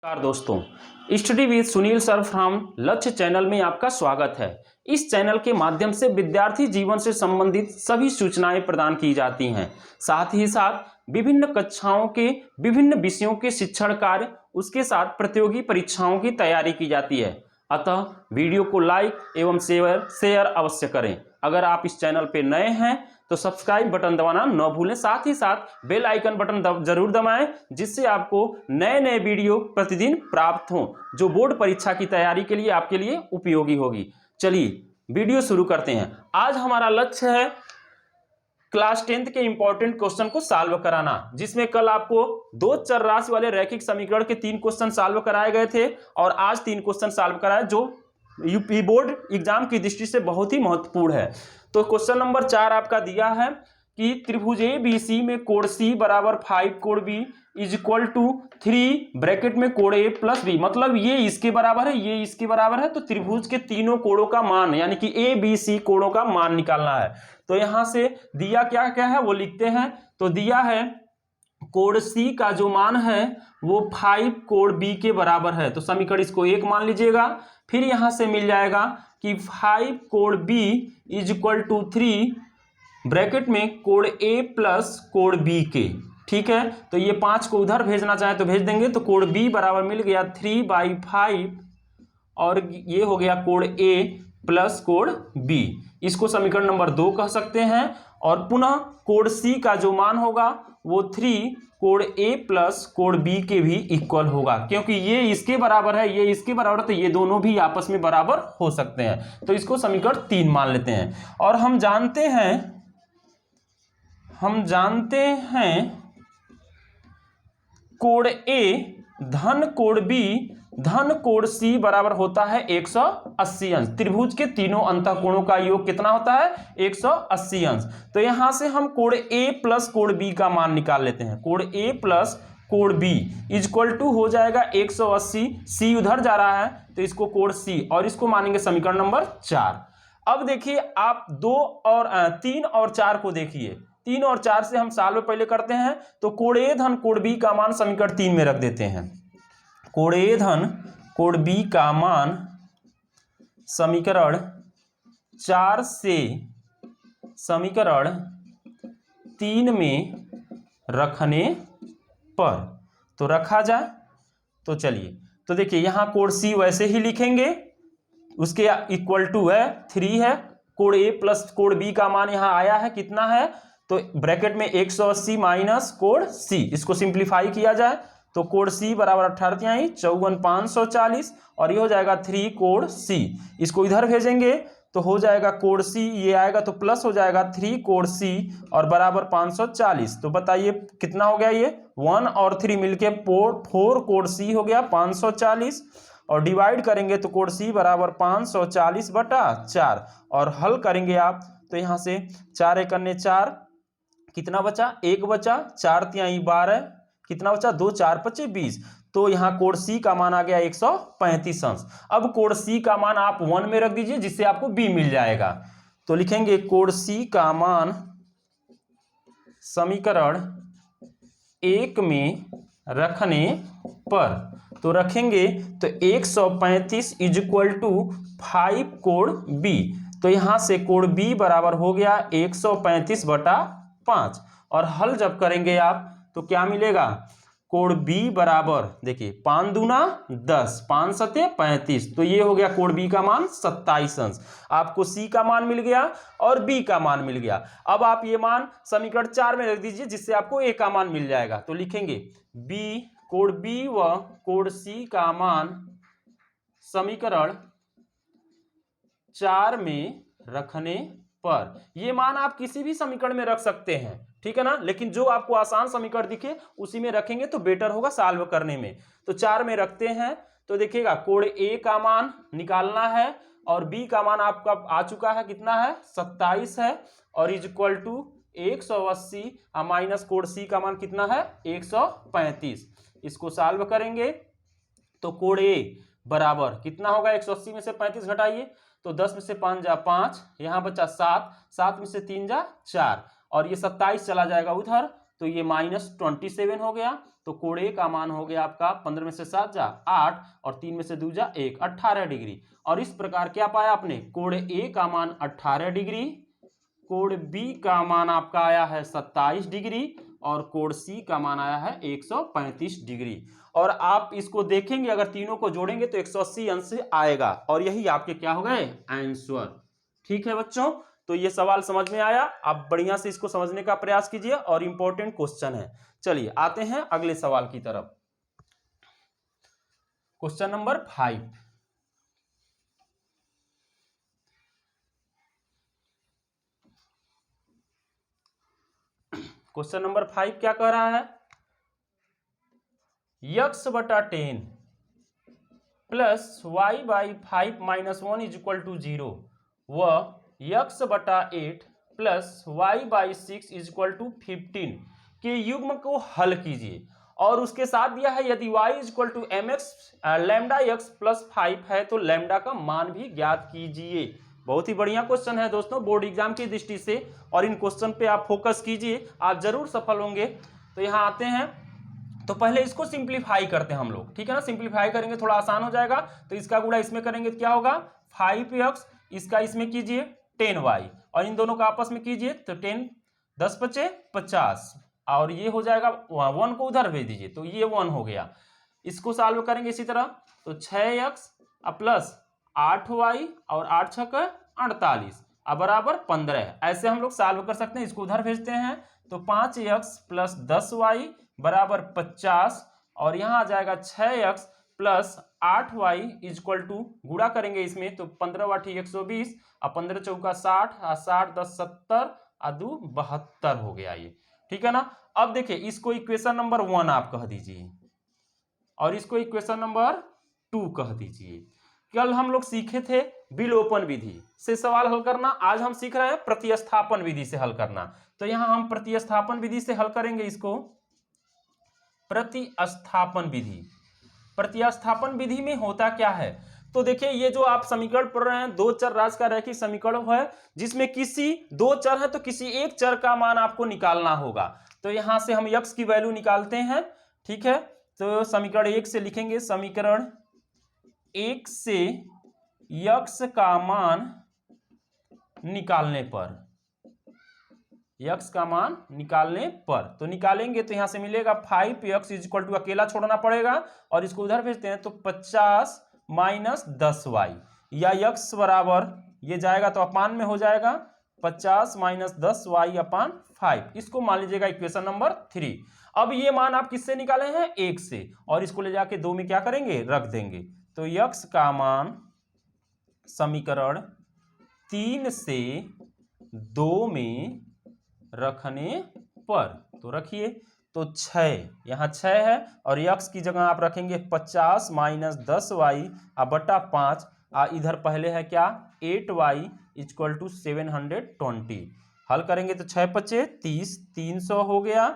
नमस्कार दोस्तों, study with Sunil sir from लक्ष्य चैनल में आपका स्वागत है। इस चैनल के माध्यम से विद्यार्थी जीवन से संबंधित सभी सूचनाएं प्रदान की जाती हैं। साथ ही साथ विभिन्न कक्षाओं के विभिन्न विषयों के शिक्षण कार्य, उसके साथ प्रतियोगी परीक्षाओं की तैयारी की जाती है। अतः वीडियो को लाइक एवं शेयर अवश्य करें। अगर आप इस चैनल पर नए हैं तो सब्सक्राइब बटन दबाना न भूलें, साथ ही साथ बेल आइकन बटन जरूर दबाएं, जिससे आपको नए नए वीडियो प्रतिदिन प्राप्त हों जो बोर्ड परीक्षा की तैयारी के लिए आपके लिए उपयोगी होगी। चलिए वीडियो शुरू करते हैं। आज हमारा लक्ष्य है क्लास 10th के इंपॉर्टेंट क्वेश्चन को सॉल्व कराना, जिसमें कल आपको दो चर राशि वाले रैखिक समीकरण के 3 क्वेश्चन सॉल्व कराए गए थे और आज 3 क्वेश्चन सॉल्व कराए जो यूपी बोर्ड एग्जाम की दृष्टि से बहुत ही महत्वपूर्ण है। तो क्वेश्चन नंबर 4 आपका दिया है कि त्रिभुज ABC में कोण C बराबर 5 कोण B is equal to 3 bracket में कोण A प्लस B, मतलब ये इसके बराबर है, ये इसके बराबर है। तो त्रिभुज के तीनों कोणों का मान यानी कि ABC कोणों का मान निकालना है। तो यहां से दिया क्या क्या है वो लिखते हैं। तो दिया है कोण C का जो मान है वो 5 कोण B के बराबर है, तो समीकरण इसको 1 मान लीजिएगा। फिर यहां से मिल जाएगा कि 5 कोण B is equal to 3 bracket में कोण A प्लस कोण B के। ठीक है, तो ये 5 को उधर भेजना चाहे तो भेज देंगे। तो कोण B बराबर मिल गया 3/5 और ये हो गया कोण A प्लस कोण B। इसको समीकरण नंबर 2 कह सकते हैं। और पुनः कोण C का जो मान होगा वो 3 कोण A प्लस कोण B के भी इक्वल होगा, क्योंकि ये इसके बराबर है, ये इसके बराबर है, तो ये दोनों भी आपस में बराबर हो सकते हैं। तो इसको समीकरण 3 मान लेते हैं। और हम जानते हैं कोण A धन कोण B धन कोण C बराबर होता है 180 अंश। त्रिभुज के तीनों अंतःकोणों का योग कितना होता है? 180 अंश। तो यहां से हम कोण A प्लस कोण B का मान निकाल लेते हैं। कोण A प्लस कोण B इज इक्वल टू हो जाएगा 180, C उधर जा रहा है तो इसको कोण C और इसको मानेंगे समीकरण नंबर 4। अब देखिए आप 3 और 4 को देखिए। 3 और 4 से हम सॉल्व पहले करते हैं। तो कोण A धन कोण B का मान समीकरण 3 में रख देते हैं। कोण A धन कोण B का मान समीकरण 4 से समीकरण 3 में रखने पर तो रखा जाए। तो चलिए, तो देखिए यहां कोण C वैसे ही लिखेंगे, उसके इक्वल टू है 3 है। कोण A प्लस कोण B का मान यहां आया है, कितना है? तो ब्रैकेट में 180 माइनस कोण C, इसको सिंप्लीफाई किया जाए तो कोण C बराबर 18 54 540 और ये हो जाएगा 3 कोण C। इसको इधर भेजेंगे तो हो जाएगा कोण C, ये आएगा तो प्लस हो जाएगा 3 कोण C और बराबर 540। तो बताइए कितना हो गया? ये 1 और 3 मिलके 4 कोण C हो गया 540 और डिवाइड करेंगे तो कोण C बराबर 540/4 और हल करेंगे आप तो यहां से 4 × 4 कितना बचा? 1 बचा, 4 × 3 12, कितना बचा? 2 4 25 20। तो यहां कोण C का मान आ गया 135 अंश। अब कोण C का मान आप 1 में रख दीजिए, जिससे आपको B मिल जाएगा। तो लिखेंगे कोण C का मान समीकरण 1 में रखने पर तो रखेंगे तो 135 इज इक्वल टू 5 कोण B। तो यहां से कोण B बराबर हो गया 135/5 और हल जब करेंगे आप तो क्या मिलेगा? कोण B बराबर देखिए 5 दूना 10, 5 सते 35, तो ये हो गया कोण B का मान 27 अंश। आपको C का मान मिल गया और B का मान मिल गया। अब आप ये मान समीकरण 4 में रख दीजिए, जिससे आपको A का मान मिल जाएगा। तो लिखेंगे कोण B व कोण C का मान समीकरण 4 में रखने पर, ये मान आप किसी भी समीकरण में रख सकते हैं, ठीक है ना, लेकिन जो आपको आसान समीकरण दिखे उसी में रखेंगे तो बेटर होगा सॉल्व करने में। तो 4 में रखते हैं तो देखिएगा कोण A का मान निकालना है और B का मान आपका आ चुका है, कितना है? 27 है और इज इक्वल टू 180 माइनस कोण C का मान कितना है? 135। इसको सॉल्व करेंगे तो कोण A बराबर कितना होगा? 180 में से 35 घटाइए तो 10 में से 5 जा 5, यहां बचा 7, 7 में से 3 जा 4 और ये 27 चला जाएगा उधर तो ये -27 हो गया। तो कोण ए का मान हो गया आपका 15 में से 7 जा 8 और 3 में से 2 जा 1, 18 डिग्री। और इस प्रकार क्या पाया आपने, कोण ए का मान 18 डिग्री, कोण बी का मान आपका आया है 27 डिग्री और कोण सी का मान आया है 135 डिग्री। और आप इसको देखेंगे, अगर तीनों को जोड़ेंगे तो 180 अंश आएगा और यही आपके क्या हो गए, आंसर। ठीक है बच्चों, तो ये सवाल समझ में आया। आप बढ़िया से इसको समझने का प्रयास कीजिए और इंपॉर्टेंट क्वेश्चन है। चलिए आते हैं अगले सवाल की तरफ। Question number 5। क्वेश्चन नंबर 5 क्या कह रहा है, x/10 प्लस y/5 - 1 = 0 व x/8 प्लस y/6 = 15 के युग्म को हल कीजिए। और उसके साथ दिया है यदि y = mx λx प्लस 5 है तो लैम्डा का मान भी ज्ञात कीजिए। बहुत ही बढ़िया क्वेश्चन है दोस्तों बोर्ड एग्जाम की दृष्टि से, और इन क्वेश्चन पे आप फोकस कीजिए, आप जरूर सफल होंगे। तो यहाँ आते हैं, तो पहले इसको सिंप्लीफाई करते हैं हम लोग, ठीक है ना। सिंप्लीफाई करेंगे थोड़ा आसान हो जाएगा। तो इसका गुणा इसमें करेंगे तो क्या होगा 5x, इसका इसमें कीजिए 10y और इन दोनों का आपस में कीजिए तो 10 10 बचे 50 और ये हो जाएगा 1 को उधर भेज दीजिए तो ये 1 हो गया। इसको सॉल्व करेंगे इसी तरह तो 6x प्लस 8y और 8 छक 48 बराबर 15। ऐसे हम लोग सॉल्व कर सकते हैं। इसको उधर भेजते हैं तो 5x प्लस 10y बराबर 50 और यहाँ आ जाएगा 6x plus 8y equal to गुणा करेंगे इसमें तो 15 × 120 और 15 चौका 60 और 60 10 70 और 2 72 हो गया ये, ठीक है ना। अब देखिए इसको इक्वेशन नंबर 1 आप कह दीजिए और इसको इक्वेशन नंबर 2 कह दीजिए। कल हम लोग सीखे थे विलोपन विधि से सवाल हल करना, आज हम सीख रहे हैं प्रतिस्थापन विधि से हल करना। तो यहां हम प्रतिस्थापन विधि से हल करेंगे इसको। प्रतिस्थापन विधि, प्रतिस्थापन विधि में होता क्या है, तो देखिए ये जो आप समीकरण पढ़ रहे हैं दो चर राशि का रैखिक समीकरण है जिसमें किसी दो चर है तो किसी एक चर का मान आपको निकालना होगा। तो यहां से हम x की वैल्यू निकालते हैं, ठीक है। तो समीकरण 1 से लिखेंगे, समीकरण 1 से x का मान निकालने पर, x का मान निकालने पर तो निकालेंगे तो यहां से मिलेगा 5x इक्वल टू अकेला छोड़ना पड़ेगा और इसको उधर भेजते हैं तो 50 माइनस 10y या x बराबर ये जाएगा तो अपान में हो जाएगा 50 माइनस 10y अपान 5। इसको मान लीजिएगा इक्वेशन नंबर 3। अब ये मान आप किससे निकाले हैं 1 से और इसको ले जाके 2 में क्या करेंगे रख देंगे तो x का मान समीकरण 3 से 2 में रखने पर तो रखिए तो 6 यहाँ 6 है और x की जगह आप रखेंगे 50 माइनस 10y बटा 5 इधर पहले है क्या 8y इक्वल टू 720। हल करेंगे तो 6 पचे 30 300 हो गया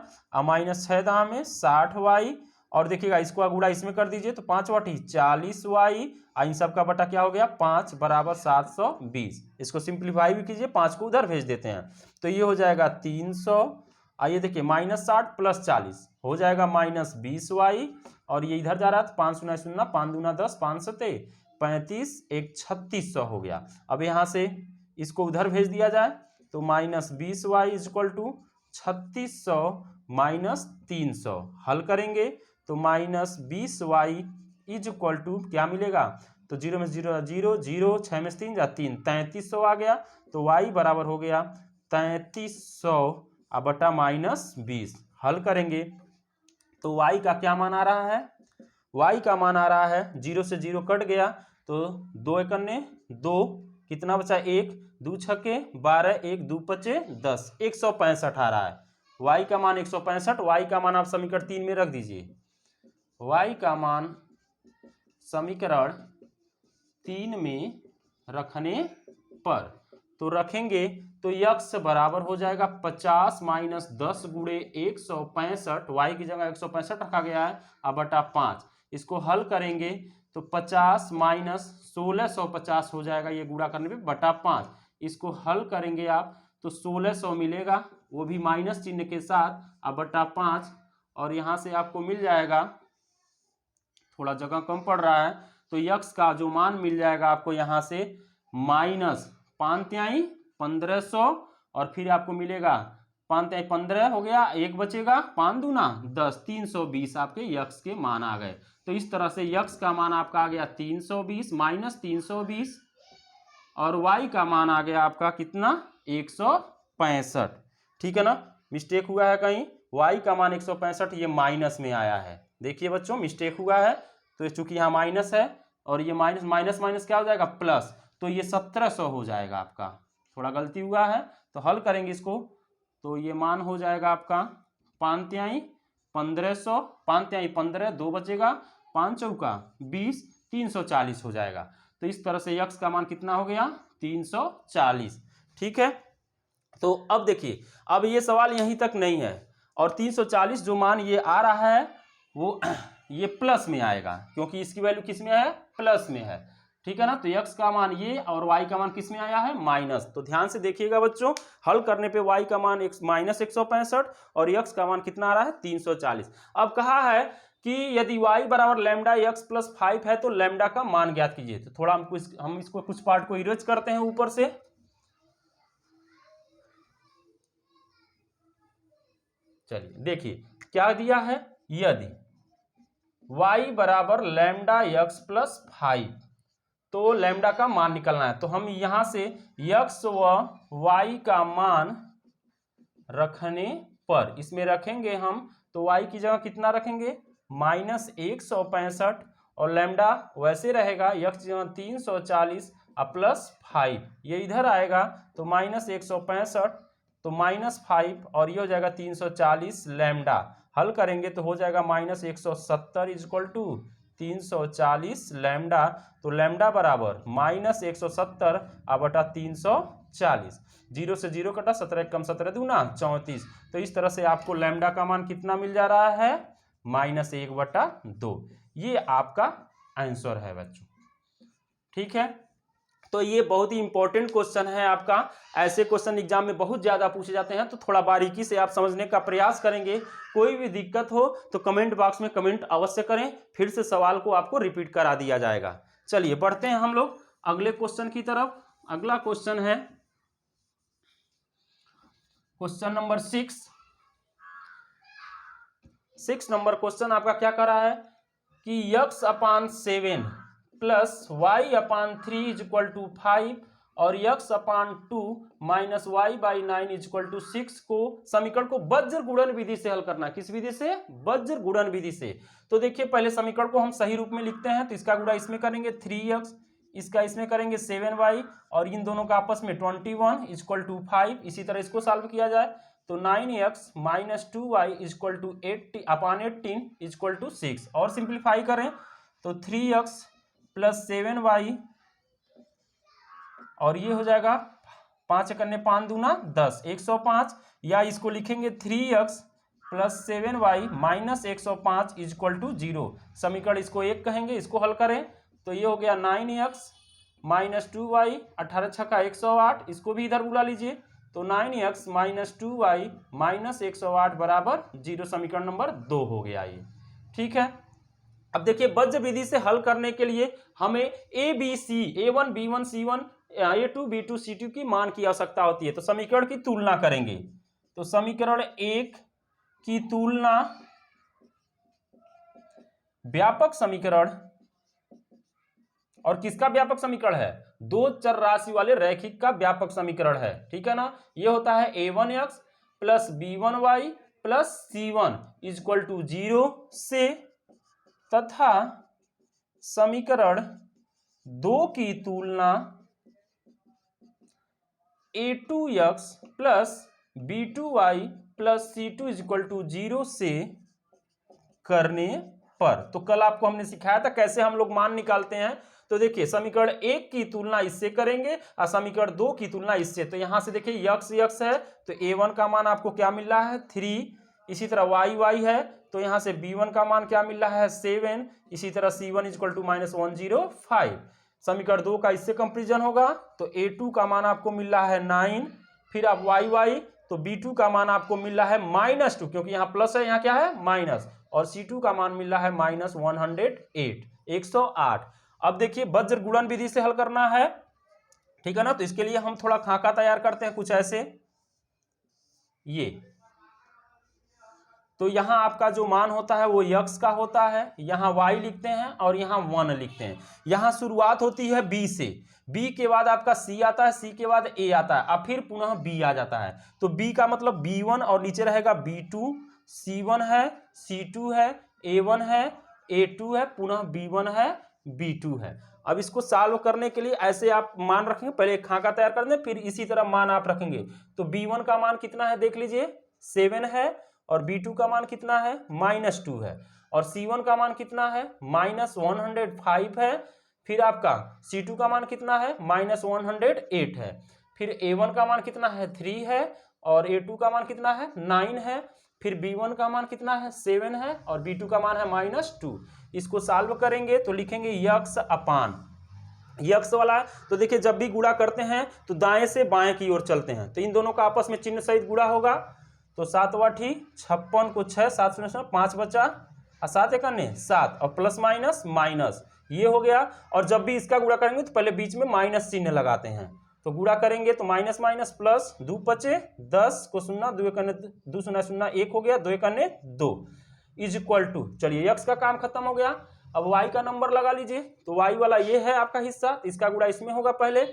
माइनस 6 दाम में 60y और देखिएगा इसको गुणा इसमें कर दीजिए तो 5 वाटी 40y इन सब का बटा क्या हो गया 5 बराबर 720। इसको सिंप्लीफाई भी कीजिए 5 को उधर भेज देते हैं तो ये हो जाएगा 300। आइए देखिए माइनस 60 प्लस 40 हो जाएगा माइनस 20y और ये इधर जा रहा था 5 0 0 5 दूना 10 5 सते 35 1 3600 हो गया। अब यहाँ से इसको उधर भेज दिया जाए तो minus 20y equal to 3600 minus 300 हल करेंगे तो minus 20y is equal to क्या मिलेगा तो 0 में 0 0 0 6 में 3 जा 3 3300 आ गया तो y बराबर हो गया 3300 बटा माइनस 20। हल करेंगे तो y का क्या मान आ रहा है, y का मान आ रहा है 0 से 0 कट गया तो 2 एकन्ने 2 कितना बचा 1 2 छक्के 12 1 2 पचे 10 165 आ रहा है। y का मान 165, y का मान आप समीकरण 3 में रख दीजिए। y का मान समीकरण 3 में रखने पर तो रखेंगे तो x बराबर हो जाएगा 50 माइनस 10 गुणे 165 y की जगह 165 रखा गया है बटा 5। इसको हल करेंगे तो 50 माइनस 1650 हो जाएगा ये गुणा करने पे बटा 5। इसको हल करेंगे आप तो 1600 मिलेगा वो भी माइनस चिन्ह के साथ, अब बटा 5, और यहाँ से आपको मिल जाएगा, थोड़ा जगह कम पड़ रहा है, तो यक्स का जो मान मिल जाएगा आपको यहाँ से माइनस 5 तिहाई 1500, और फिर आपको मिलेगा 5 तिहाई 15 हो गया, एक बचेगा, 5 दूना 10, 320 आपके यक्स के मान आ गए। तो इस तरह से यक्स का मान आपका आ गया 320 माइनस 320, और वाई का मान आ गया आपका कितना 165। ठीक है ना, मिस्टेक हुआ है कहीं, वाई का मान 165 ये माइनस में आया है, देखिए बच्चों मिस्टेक हुआ है, तो चूंकि यहाँ माइनस है और ये माइनस माइनस माइनस क्या हो जाएगा प्लस, तो ये 1700 हो जाएगा आपका, थोड़ा गलती हुआ है, तो हल करेंगे इसको, तो ये मान हो जाएगा आपका 5 तिहाई 1500, 5 तिहाई 15, 2 बचेगा, 5 चौका 20, 340 हो जाएगा। तो इस तरह से यक्स का मान कितना हो गया 340। ठीक है, तो अब देखिए, अब ये सवाल यहीं तक नहीं है, और 340 जो मान ये आ रहा है वो ये प्लस में आएगा, क्योंकि इसकी वैल्यू किस में है, प्लस में है। ठीक है ना, तो यक्स का मान ये और वाई का मान किस में आया है, माइनस। तो ध्यान से देखिएगा बच्चों, हल करने पे वाई का मान माइनस 165 और यक्स का मान कितना आ रहा है 340। अब कहा है कि यदि y बराबर लैम्डा एक्स प्लस 5 है तो लैम्डा का मान ज्ञात कीजिए। तो थोड़ा हम इसको कुछ पार्ट को इरेज करते हैं ऊपर से। चलिए देखिए क्या दिया है, यदि y बराबर लैम्डा एक्स प्लस 5, तो लैम्डा का मान निकलना है, तो हम यहां से x व y का मान रखने पर, इसमें रखेंगे हम, तो y की जगह कितना रखेंगे माइनस 165, और लैम्डा वैसे रहेगा x की जगह 340 और प्लस 5, ये इधर आएगा तो माइनस 165, तो माइनस 5 और ये हो जाएगा 340 लैम्डा, हल करेंगे तो हो जाएगा माइनस 170 इजक्वल टू 340 लैम्डा, तो लैम्डा बराबर माइनस 170 बटा 340, 0 से 0 कटा, 17 कम 17 दूना 34, तो इस तरह से आपको लैम्डा का मान कितना मिल जा रहा है माइनस 1/2, ये आपका आंसर है बच्चों। ठीक है, तो ये बहुत ही इंपॉर्टेंट क्वेश्चन है आपका, ऐसे क्वेश्चन एग्जाम में बहुत ज्यादा पूछे जाते हैं, तो थोड़ा बारीकी से आप समझने का प्रयास करेंगे। कोई भी दिक्कत हो तो कमेंट बॉक्स में कमेंट अवश्य करें, फिर से सवाल को आपको रिपीट करा दिया जाएगा। चलिए बढ़ते हैं हम लोग अगले क्वेश्चन की तरफ। अगला क्वेश्चन है क्वेश्चन नंबर 6 नंबर क्वेश्चन आपका क्या कर रहा है कि x/7 plus y/3 equal to 5 और x/2 minus y/9 equal to 6 को समीकरण को वज्र गुणन विधि से हल करना। किस विधि से, वज्र गुणन विधि से। तो देखिए पहले समीकरण को हम सही रूप में लिखते हैं, तो इसका गुणा इसमें करेंगे 3x, इसका इसमें करेंगे 7y, और इन दोनों का आपस में 21 इक्वल टू 5। इसी तरह इसको सॉल्व किया जाए तो 9x minus 2y equal to 18 equal to 6, और सिंप्लीफाई करें तो 3x प्लस 7y, और ये हो जाएगा 5 करने 5 दूना 10, 105, या इसको लिखेंगे 3x plus 7y minus 105 equal to 0। समीकरण इसको 1 कहेंगे, इसको हल करें तो ये हो गया 9x माइनस 2y, 18 छक्का 108, इसको भी इधर बुला लीजिए, तो 9x माइनस 2y माइनस 108 बराबर 0, समीकरण नंबर 2 हो गया ये। ठीक है, अब देखिए वज्र विधि से हल करने के लिए हमें A B C, A1 B1 C1 A2 B2 C2 की मान की आवश्यकता होती है। तो समीकरण की तुलना करेंगे, तो समीकरण 1 की तुलना व्यापक समीकरण, और किसका व्यापक समीकरण है, दो चर राशि वाले रैखिक का व्यापक समीकरण है। ठीक है ना, ये होता है a1x plus b1y plus c1 equal to 0 से, तथा समीकरण 2 की तुलना a2x plus b2y plus c2 equal to 0 से करने पर। तो कल आपको हमने सिखाया था कैसे हम लोग मान निकालते हैं। तो देखिए समीकरण 1 की तुलना इससे करेंगे और समीकरण 2 की तुलना इससे। तो यहां से देखिए x है तो a1 का मान आपको क्या मिल रहा है 3, इसी तरह y है तो यहां से b1 का मान क्या मिल रहा है 7, इसी तरह c1 इक्वल टू -105। समीकरण 2 का इससे कंपेरिजन होगा तो a2 का मान आपको मिल रहा है 9, फिर आप y, तो B2 का मान आपको मिल रहा है -2, क्योंकि यहाँ प्लस है, यहाँ क्या है माइनस, और C2 का मान मिल रहा है -108, 108। अब देखिए वज्र गुणन विधि से हल करना है, ठीक है ना। तो इसके लिए हम थोड़ा खाका तैयार करते हैं कुछ ऐसे, ये तो यहाँ आपका जो मान होता है वो x का होता है, यहाँ y लिखते हैं और यहाँ 1 लिखते हैं। यहाँ शुरुआत होती है b से, b के बाद आपका c आता है, c के बाद a आता है, अब फिर पुनः b आ जाता है। तो b का मतलब b1 और नीचे रहेगा b2, c1 है, c2 है, a1 है, a2 है, पुनः b1 है, b2 है। अब इसको सॉल्व करने के लिए ऐसे आप मान रखेंगे, पहले एक खाका तैयार कर दें, फिर इसी तरह मान आप रखेंगे। तो b1 का मान कितना है देख लीजिए, 7 है, और b2 का मान कितना है -2 है, और c1 का मान कितना है -105 है, फिर आपका c2 का मान कितना है -108 है, फिर a1 का मान कितना है 3 है, और a2 का मान कितना है 9 है, फिर b1 का मान कितना है 7 है, और b2 का मान है -2। इसको सॉल्व करेंगे तो लिखेंगे x अपान यक्स वाला है। तो देखिए जब भी गुणा करते हैं तो दाएं से बाएं की ओर चलते हैं, तो इन दोनों का आपस में चिन्ह सहित गुणा होगा। तो 7 वाठी 56 को 6, 7 शून्य 5 बचा, और 7 एक अन्य 7, और प्लस माइनस माइनस ये हो गया। और जब भी इसका गुणा करेंगे तो पहले बीच में माइनस चिन्ह लगाते हैं, तो गुणा करेंगे तो माइनस माइनस प्लस, 2 पचे 10 को 0, 2 एक अन्य 2 0 0 1 हो गया, 2 एक अन्य 2 इज इक्वल टू, चलिए यक्स का काम खत्म हो गया। अब y का नंबर लगा लीजिए, तो y वाला ये है आपका हिस्सा, इसका गुणा इसमें होगा पहले।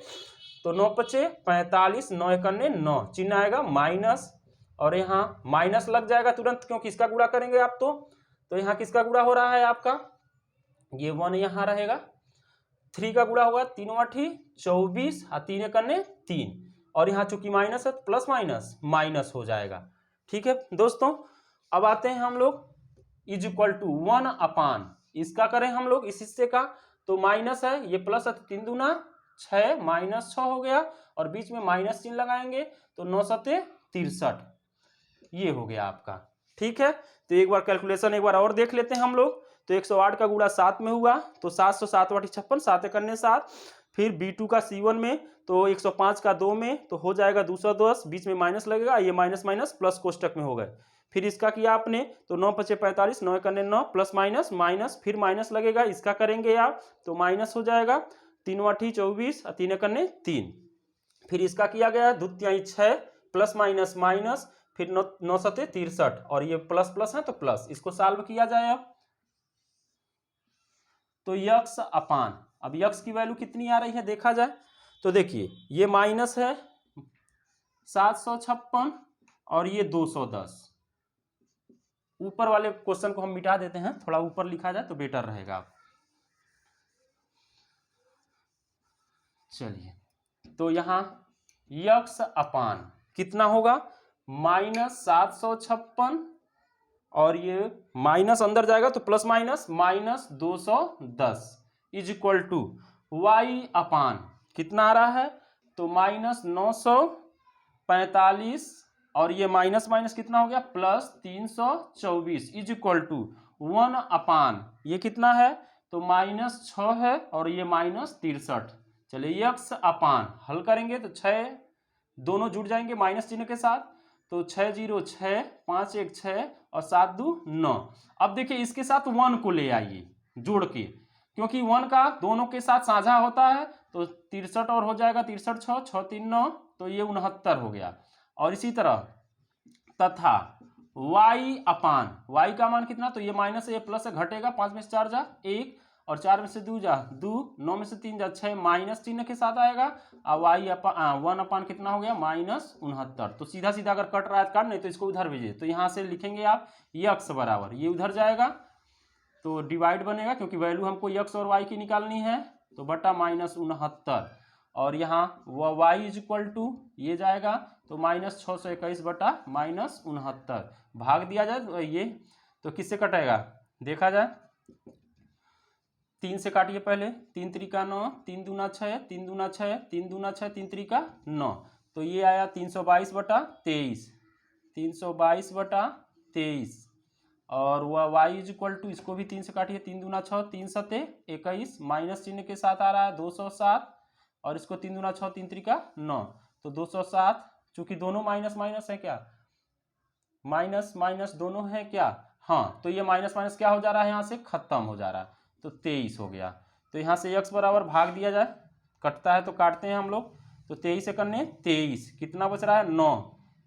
तो 9 पचे 45, 9 एक अन्य 9, चिन्ह आएगा माइनस, और यहाँ माइनस लग जाएगा तुरंत क्योंकि इसका गुणा करेंगे आप। तो यहाँ किसका गुणा हो रहा है आपका, ये 1 यहाँ रहेगा, 3 का गुणा होगा 3 आठी 24, 3 एक अन्य 3, और यहाँ चूंकि माइनस है तो प्लस माइनस माइनस हो जाएगा। ठीक है दोस्तों, अब आते हैं हम लोग इज इक्वल टू 1 अपान, इसका करें हम लोग इस हिस्से का, तो माइनस है, ये प्लस है, 3 दूना 6 -6 हो गया, और बीच में माइनस चिन्ह लगाएंगे तो 9 सते 63, ये हो गया आपका। ठीक है, तो एक बार कैलकुलेशन एक बार और देख लेते हैं हम लोग। तो 108 का गुणा 7 में हुआ, तो 707 वाटी 56, 7 एक अन्य 7, फिर b2 का c1 में, तो 105 का 2 में, तो हो जाएगा 210, बीच में माइनस लगेगा, ये माइनस माइनस प्लस कोष्टक में हो गए। फिर इसका किया आपने, तो 9 पचे 45, 9 एक अन्य 9, प्लस माइनस माइनस, फिर माइनस लगेगा, इसका करेंगे आप तो माइनस हो जाएगा, 3 वाठी 24, 3 एक अन्य 3, फिर इसका किया गया द्वितीय 6, प्लस माइनस माइनस, फिर 9 सते 63, और ये प्लस प्लस है तो प्लस, इसको सॉल्व किया जाए अब। तो यक्स अपान, अब यक्स की वैल्यू कितनी आ रही है देखा जाए, तो देखिए ये माइनस है 756 और ये 210। ऊपर वाले क्वेश्चन को हम मिटा देते हैं, थोड़ा ऊपर लिखा जाए तो बेटर रहेगा। चलिए, तो यहाँ यक्स अपान कितना होगा -756, और ये माइनस अंदर जाएगा तो plus minus minus 210 is equal to Y अपान कितना आ रहा है, तो -945, और ये माइनस माइनस कितना हो गया प्लस 324 इज इक्वल टू 1 अपान, ये कितना है तो -6 है, और ये -63। चलिए यक्स अपान हल करेंगे तो 6 दोनों जुड़ जाएंगे माइनस चिन्ह के साथ, तो 6 0 6, 5 1 6, और 7 2 9। अब देखिए इसके साथ 1 को ले आइए जोड़ के, क्योंकि 1 का दोनों के साथ साझा होता है, तो 63 और हो जाएगा, 63 6 6 3 9, तो ये 69 हो गया। और इसी तरह तथा y अपान, y का मान कितना, तो ये माइनस है, ये प्लस है, घटेगा, 5 में से 4 जा 1, और 4 में से 2 जा 2, 9 में से 3 जा 6, माइनस चिन्ह के साथ आएगा, और y अपान 1 अपान कितना हो गया -69। तो सीधा सीधा अगर कट रहा है काट, नहीं तो इसको उधर भेजिए, तो यहाँ से लिखेंगे आप यक्स बराबर, ये उधर जाएगा तो डिवाइड बनेगा, क्योंकि वैल्यू हमको यक्स और y की निकालनी है, तो बटा -69, और यहाँ वह y इज इक्वल टू ये जाएगा तो -621 बटा -69, भाग दिया जाए तो ये, तो किससे कटेगा देखा जाए, 3 से काटिए पहले, 3 त्रिका 9, 3 दूना 6, 3 दूना 6, 3 दूना 6, 3 त्रिका 9, तो ये आया 322 बटा 23, 322 बटा 23, और वह y इज इक्वल टू, इसको भी 3 से काटिए, 3 दूना 6, 3 सते 21, माइनस चिन्ह के साथ आ रहा है 207, और इसको 3 दूना 6, 3 त्रिका 9, तो 207 चूंकि दोनों माइनस माइनस है क्या, माइनस माइनस दोनों है क्या, हाँ, तो ये माइनस माइनस क्या हो जा रहा है, यहाँ से खत्म हो जा रहा है, तो 23 हो गया। तो यहाँ से x बराबर भाग दिया जाए, कटता है तो काटते हैं हम लोग, तो 23 से करने 23, कितना बच रहा है 9,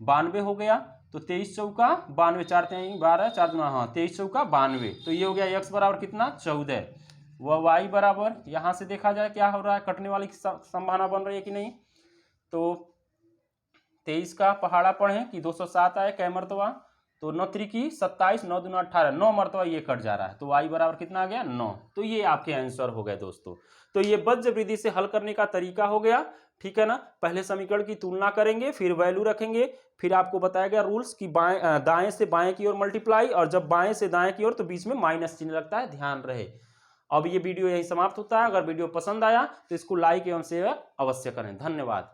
92 हो गया। तो 23 चौका 92, 4 3 12, 4 दूना, हाँ 23 चौका 92, तो ये हो गया x बराबर कितना 14। वह y बराबर यहाँ से देखा जाए क्या हो रहा है, कटने वाली संभावना बन रही है कि नहीं, तो 23 का पहाड़ा पढ़ें कि 207 आए कै मरतबा, तो 9 त्रिकी 27, 9 दूना 18, 9 मरतबा ये कट जा रहा है, तो y बराबर कितना आ गया 9। तो ये आपके आंसर हो गए दोस्तों। तो ये बज्र विधि से हल करने का तरीका हो गया, ठीक है ना। पहले समीकरण की तुलना करेंगे, फिर वैल्यू रखेंगे, फिर आपको बताया गया रूल्स की दाएं से बाएं की ओर मल्टीप्लाई, और जब बाएं से दाएं की ओर तो बीच में माइनस चिन्ह लगता है, ध्यान रहे। अब ये वीडियो यही समाप्त होता है। अगर वीडियो पसंद आया तो इसको लाइक एवं शेयर अवश्य करें। धन्यवाद।